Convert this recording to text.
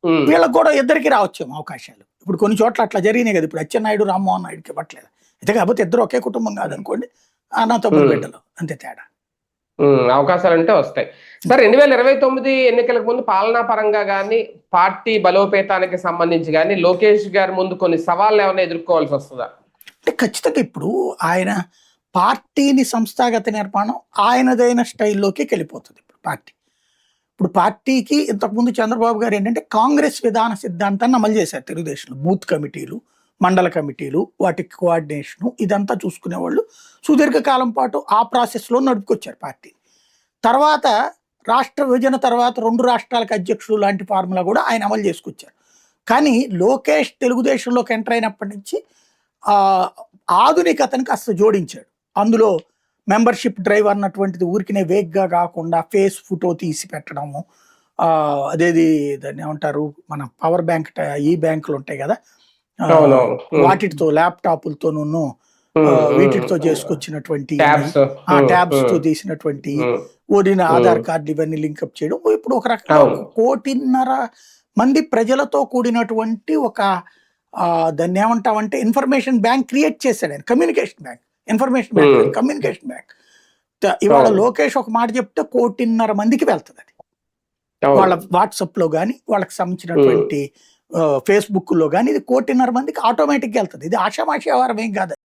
ఉమ్, వీళ్ళకి కూడా ఇద్దరికి రావచ్చేమో అవకాశాలు. ఇప్పుడు కొన్ని చోట్ల అట్లా జరిగినాయి కదా. ఇప్పుడు అచ్చెన్నాయుడు రామ్మోహన్ నాయుడుకి ఇవ్వట్లేదు. అయితే కాకపోతే ఇద్దరు ఒకే కుటుంబం కాదనుకోండి, అన్న తమ్ముడు ఉమ్, బిడ్డలు అంతే తేడా. అవకాశాలు అంటే వస్తాయి. సార్ 2029 ఎన్నికలకు ముందు పాలనా పరంగా కానీ పార్టీ బలోపేతానికి సంబంధించి కానీ లోకేష్ గారి ముందు కొన్ని సవాళ్ళు ఏమైనా ఎదుర్కోవాల్సి వస్తుందా? అంటే ఖచ్చితంగా ఇప్పుడు ఆయన పార్టీని సంస్థాగత నిర్మాణం ఆయనదైన స్టైల్లోకి వెళ్ళిపోతుంది ఇప్పుడు పార్టీ. ఇప్పుడు పార్టీకి ఇంతకుముందు చంద్రబాబు గారు ఏంటంటే కాంగ్రెస్ విధాన సిద్ధాంతాన్ని అమలు చేశారు తెలుగుదేశంలో. బూత్ కమిటీలు, మండల కమిటీలు, వాటికి కోఆర్డినేషను ఇదంతా చూసుకునేవాళ్ళు. సుదీర్ఘకాలం పాటు ఆ ప్రాసెస్లో నడుపుకొచ్చారు పార్టీ. తర్వాత రాష్ట్ర విభజన తర్వాత 2 రాష్ట్రాలకు అధ్యక్షుడు లాంటి ఫార్ములా కూడా ఆయన అమలు చేసుకొచ్చారు. కానీ లోకేష్ తెలుగుదేశంలోకి ఎంటర్ అయినప్పటి నుంచి ఆధునికతనికి అసలు జోడించాడు. అందులో మెంబర్షిప్ డ్రైవ్ అన్నటువంటిది ఊరికినే వేగ్గా కాకుండా ఫేస్ ఫోటో తీసి పెట్టడము, అదేది దాన్ని ఏమంటారు, మన పవర్ బ్యాంక్ ఈ బ్యాంకులు ఉంటాయి కదా, వాటితో ల్యాప్టాప్లతోనూ వీటితో చేసుకొచ్చినటువంటి ట్యాబ్స్ తో తీసినటువంటి ఓడిన ఆధార్ కార్డు ఇవన్నీ లింకప్ చేయడం. ఇప్పుడు ఒక రకంగా 1.5 కోటి మంది ప్రజలతో కూడినటువంటి ఒక దాన్ని ఏమంటామంటే ఇన్ఫర్మేషన్ బ్యాంక్ క్రియేట్ చేశాడు ఆయన. Communication bank, information bank, communication bank. ఇవాళ లోకేష్ ఒక మాట చెప్తే 1.5 కోటి మందికి వెళ్తుంది అది. వాళ్ళ వాట్సాప్ లో కానీ వాళ్ళకి సంబంధించినటువంటి ఫేస్బుక్ లో కానీ ఇది 1.5 కోటి మందికి ఆటోమేటిక్గా వెళ్తుంది. ఇది ఆషామాషి వ్యవహారం ఏం కాదు.